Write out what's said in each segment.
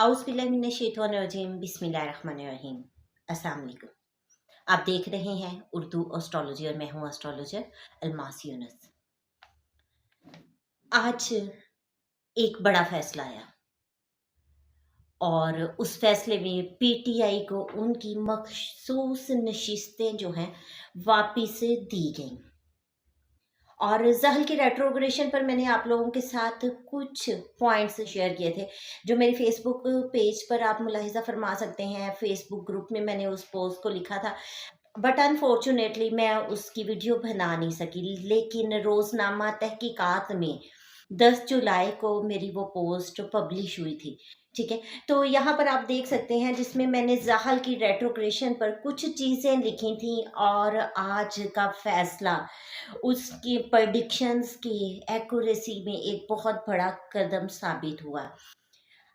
औज़ुबिल्लाहिमिनश्शैतानिर्रजीम बिस्मिल्लाहिर्रहमानिर्रहीम। अस्सलाम वालेकुम। आप देख रहे हैं उर्दू एस्ट्रोलॉजी और मैं हूँ एस्ट्रोलॉजर अलमास यूनुस। आज एक बड़ा फैसला आया और उस फैसले में पीटीआई को उनकी मखसूस नशिस्तें जो हैं वापिस दी गईं। और ज़हल की रेट्रोग्रेशन पर मैंने आप लोगों के साथ कुछ पॉइंट्स शेयर किए थे, जो मेरे फेसबुक पेज पर आप मुलाहिज़ा फरमा सकते हैं। फेसबुक ग्रुप में मैंने उस पोस्ट को लिखा था, बट अनफॉर्चुनेटली मैं उसकी वीडियो बना नहीं सकी। लेकिन रोज़नामा तहकीकात में 10 जुलाई को मेरी वो पोस्ट पब्लिश हुई थी, ठीक है? तो यहाँ पर आप देख सकते हैं जिसमें मैंने ज़हल की रेट्रोग्रेशन पर कुछ चीज़ें लिखी थी और आज का फैसला उसकी प्रेडिक्शंस की एक्यूरेसी में एक बहुत बड़ा कदम साबित हुआ।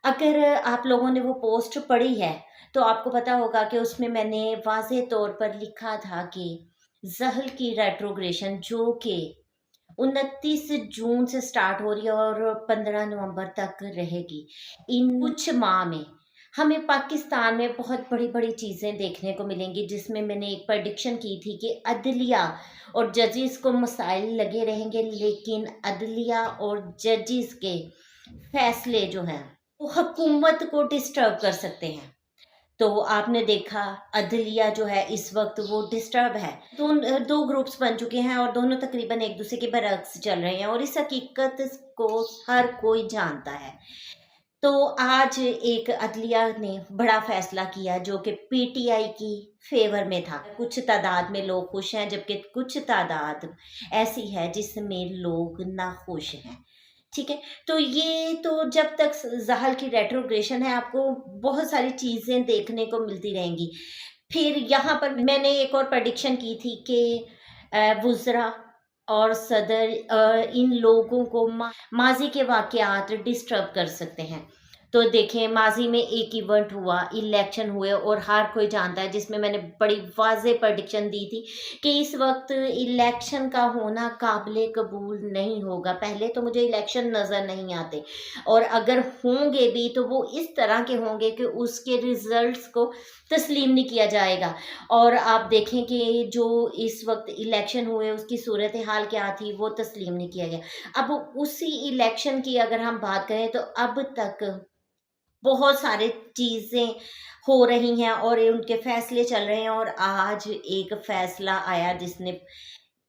अगर आप लोगों ने वो पोस्ट पढ़ी है तो आपको पता होगा कि उसमें मैंने वाज़ेह तौर पर लिखा था कि ज़हल की रेट्रोग्रेशन जो कि 29 जून से स्टार्ट हो रही है और 15 नवंबर तक रहेगी। इन कुछ माह में हमें पाकिस्तान में बहुत बड़ी-बड़ी चीज़ें देखने को मिलेंगी, जिसमें मैंने एक प्रेडिक्शन की थी कि अदलिया और जजेस को मसाइल लगे रहेंगे, लेकिन अदलिया और जजेस के फैसले जो हैं, वो हुकूमत को डिस्टर्ब कर सकते हैं। तो आपने देखा अदलिया जो है इस वक्त वो डिस्टर्ब है। दो ग्रुप्स बन चुके हैं और दोनों तकरीबन एक दूसरे के बरअक्स चल रहे हैं और इस हकीकत को हर कोई जानता है। तो आज एक अदलिया ने बड़ा फैसला किया जो कि पीटीआई की फेवर में था। कुछ तादाद में लोग खुश हैं, जबकि कुछ तादाद ऐसी है जिसमें लोग नाखुश हैं। ठीक है? तो ये तो जब तक ज़हल की रेट्रोग्रेशन है, आपको बहुत सारी चीज़ें देखने को मिलती रहेंगी। फिर यहाँ पर मैंने एक और प्रेडिक्शन की थी कि वुज़रा और सदर इन लोगों को माज़ी के वाक़यात डिस्टर्ब कर सकते हैं। तो देखें, माज़ी में एक इवेंट हुआ, इलेक्शन हुए और हर कोई जानता है, जिसमें मैंने बड़ी वाज़ेह प्रेडिक्शन दी थी कि इस वक़्त इलेक्शन का होना काबिल कबूल नहीं होगा। पहले तो मुझे इलेक्शन नज़र नहीं आते और अगर होंगे भी तो वो इस तरह के होंगे कि उसके रिज़ल्ट्स को तस्लीम नहीं किया जाएगा। और आप देखें कि जो इस वक़्त इलेक्शन हुए उसकी सूरत-ए-हाल क्या थी, वो तस्लीम नहीं किया गया। अब उसी इलेक्शन की अगर हम बात करें तो अब तक बहुत सारी चीज़ें हो रही हैं और उनके फैसले चल रहे हैं और आज एक फैसला आया जिसने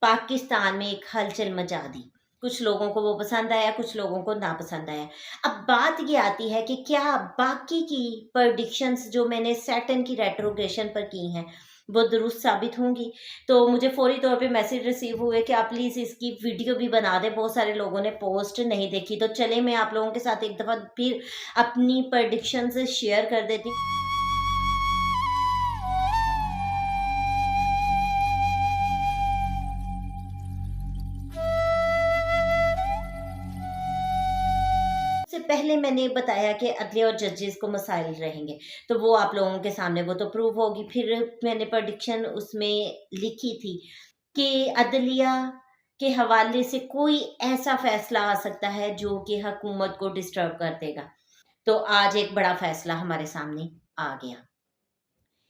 पाकिस्तान में एक हलचल मचा दी। कुछ लोगों को वो पसंद आया, कुछ लोगों को नापसंद आया। अब बात ये आती है कि क्या बाकी की प्रेडिक्शंस जो मैंने सैटर्न की रेट्रोग्रेशन पर की हैं, वो दुरुस्त साबित होंगी? तो मुझे फ़ौरी तौर पे मैसेज रिसीव हुए कि आप प्लीज़ इसकी वीडियो भी बना दें। बहुत सारे लोगों ने पोस्ट नहीं देखी, तो चलें मैं आप लोगों के साथ एक दफ़ा फिर अपनी प्रेडिक्शंस शेयर कर देती हूँ। से पहले मैंने बताया कि अदलिया और जजेस को मसाइल रहेंगे, तो वो आप लोगों के सामने वो तो प्रूव होगी। फिर मैंने प्रेडिक्शन उसमें लिखी थी कि अदलिया के हवाले से कोई ऐसा फैसला आ सकता है जो कि हुकूमत को डिस्टर्ब कर देगा। तो आज एक बड़ा फैसला हमारे सामने आ गया।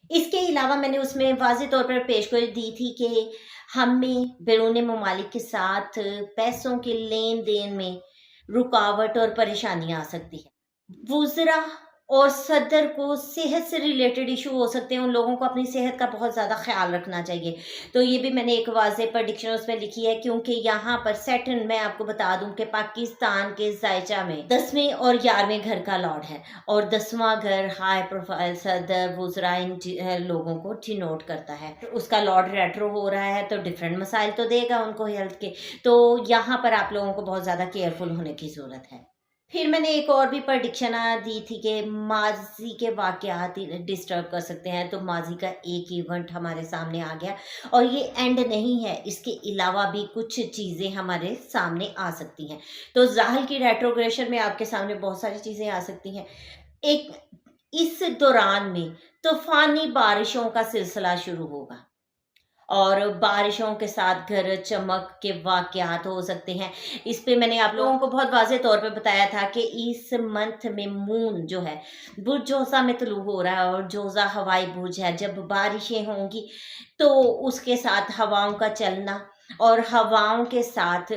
इसके अलावा मैंने उसमें वाज़ेह तौर पर पेशगोई दी थी कि हमें बैरून ममालिक के साथ पैसों के लेन-देन में रुकावट और परेशानी आ सकती है। वुज़रा और सदर को सेहत से रिलेटेड इश्यू हो सकते हैं, उन लोगों को अपनी सेहत का बहुत ज़्यादा ख़्याल रखना चाहिए। तो ये भी मैंने एक वाज़ेह प्रेडिक्शन उसमें लिखी है, क्योंकि यहाँ पर सैटर्न मैं आपको बता दूँ कि पाकिस्तान के ज़ायचा में 10वें और 11वें घर का लॉर्ड है और 10वां घर हाई प्रोफ़ाइल सदर, वुज़रा इन लोगों को डिनोट करता है। तो उसका लॉर्ड रेट्रो हो रहा है तो डिफरेंट मसाइल तो देगा उनको हेल्थ के। तो यहाँ पर आप लोगों को बहुत ज़्यादा केयरफुल होने की ज़रूरत है। फिर मैंने एक और भी प्रेडिक्शन दी थी कि माज़ी के वाक़यात डिस्टर्ब कर सकते हैं, तो माज़ी का एक इवेंट हमारे सामने आ गया और ये एंड नहीं है, इसके अलावा भी कुछ चीज़ें हमारे सामने आ सकती हैं। तो ज़हल की रेट्रोग्रेशन में आपके सामने बहुत सारी चीज़ें आ सकती हैं। एक इस दौरान में तूफ़ानी बारिशों का सिलसिला शुरू होगा और बारिशों के साथ गरज चमक के वाक़यात हो सकते हैं। इस पे मैंने आप लोगों को बहुत वाज़ेह तौर पे बताया था कि इस मंथ में मून जो है बुर्ज जोज़ा में तुलू हो रहा है और जोज़ा हवाई बुर्ज है। जब बारिशें होंगी तो उसके साथ हवाओं का चलना और हवाओं के साथ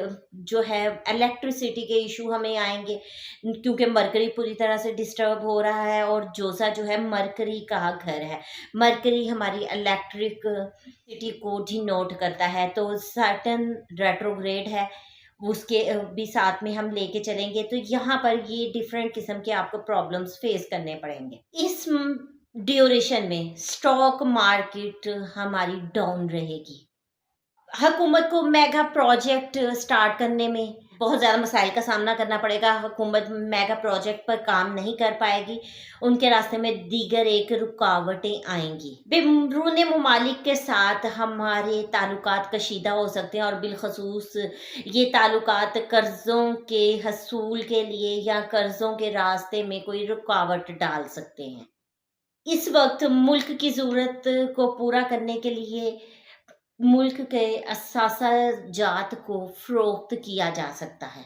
जो है इलेक्ट्रिसिटी के इशू हमें आएँगे, क्योंकि मरकरी पूरी तरह से डिस्टर्ब हो रहा है और जोज़ा जो है मरकरी का घर है। मरकरी हमारी इलेक्ट्रिक सिटी को डिनोट करता है, तो सैटर्न रेट्रोग्रेड है, उसके भी साथ में हम लेके चलेंगे तो यहाँ पर ये डिफरेंट किस्म के आपको प्रॉब्लम्स फेस करने पड़ेंगे। इस ड्यूरेशन में स्टॉक मार्केट हमारी डाउन रहेगी। हुकूमत को मेगा प्रोजेक्ट स्टार्ट करने में बहुत ज़्यादा मसाइल का सामना करना पड़ेगा। हुकूमत मेगा प्रोजेक्ट पर काम नहीं कर पाएगी, उनके रास्ते में दीगर एक रुकावटें आएंगी। बैरून ममालिक के साथ हमारे ताल्लुकात कशीदा हो सकते हैं और बिलखसूस ये ताल्लुकात कर्ज़ों के हसूल के लिए या कर्ज़ों के रास्ते में कोई रुकावट डाल सकते हैं। इस वक्त मुल्क की ज़रूरत को पूरा करने के लिए मुल्क के असासाजात को फ़रोख्त किया जा सकता है।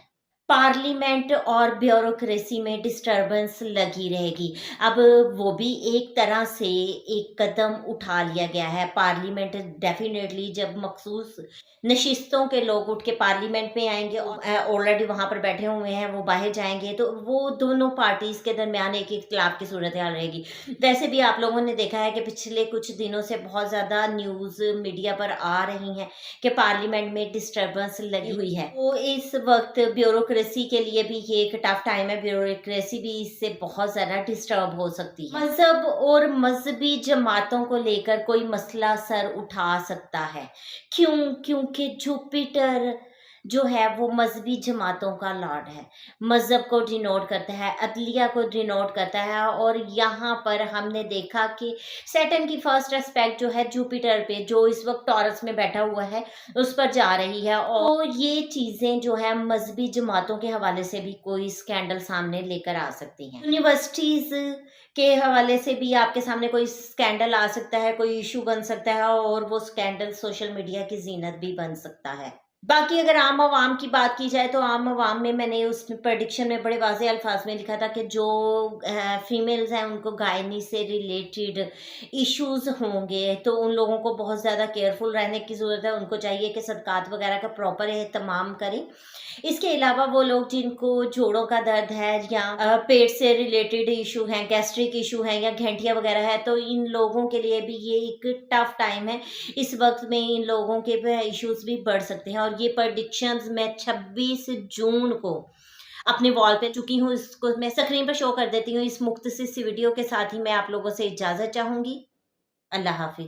पार्लियामेंट और ब्यूरोक्रेसी में डिस्टर्बेंस लगी रहेगी। अब वो भी एक तरह से एक कदम उठा लिया गया है। पार्लियामेंट डेफ़िनेटली जब मख़सूस नशिस्तों के लोग उठ के पार्लियामेंट में आएँगे ऑलरेडी वहाँ पर बैठे हुए हैं, वो बाहर जाएँगे तो वो दोनों पार्टीज़ के दरमियान एक इख्तिलाफ़ की सूरत-ए-हाल रहेगी। वैसे भी आप लोगों ने देखा है कि पिछले कुछ दिनों से बहुत ज़्यादा न्यूज़ मीडिया पर आ रही हैं कि पार्लियामेंट में डिस्टर्बेंस लगी हुई है। तो इस वक़्त ब्यूरोक्रेसी के लिए भी ये एक टफ टाइम है, ब्यूरोक्रेसी भी इससे बहुत ज़्यादा डिस्टर्ब हो सकती है। मज़हब और मज़हबी जमातों को लेकर कोई मसला सर उठा सकता है। क्यों? क्योंकि जुपिटर जो है वो मज़हबी जमातों का लॉर्ड है। मज़हब को डिनोट करता है, अदलिया को डिनोट करता है और यहाँ पर हमने देखा कि सैटर्न की फर्स्ट एस्पेक्ट जो है जुपिटर पे, जो इस वक़्त टॉरस में बैठा हुआ है, उस पर जा रही है और ये चीज़ें जो है मज़हबी जमातों के हवाले से भी कोई स्कैंडल सामने लेकर आ सकती हैं। यूनिवर्सिटीज़ के हवाले से भी आपके सामने कोई स्कैंडल आ सकता है, कोई इश्यू बन सकता है और वो स्कैंडल सोशल मीडिया की ज़ीनत भी बन सकता है। बाकी अगर आम आवाम की बात की जाए तो आम आवाम में मैंने उस प्रेडिक्शन में बड़े वाज़ेह अल्फाज में लिखा था कि जो फीमेल्स हैं उनको गायनी से रिलेटेड इश्यूज़ होंगे तो उन लोगों को बहुत ज़्यादा केयरफुल रहने की ज़रूरत है। उनको चाहिए कि सदकात वगैरह का प्रॉपर एहतमाम करें। इसके अलावा वो लोग जिनको जोड़ों का दर्द है या पेट से रिलेटेड इशू हैं, गैस्ट्रिक इशू हैं या घंटियाँ वगैरह है, तो इन लोगों के लिए भी ये एक टफ टाइम है। इस वक्त में इन लोगों के इश्यूज भी बढ़ सकते हैं और ये प्रडिक्शंस मैं 26 जून को अपने वॉल पे चुकी हूँ, इसको मैं स्क्रीन पर शो कर देती हूँ। इस मुख्तसर सी वीडियो के साथ ही मैं आप लोगों से इजाज़त चाहूँगी। अल्लाह हाफिज़।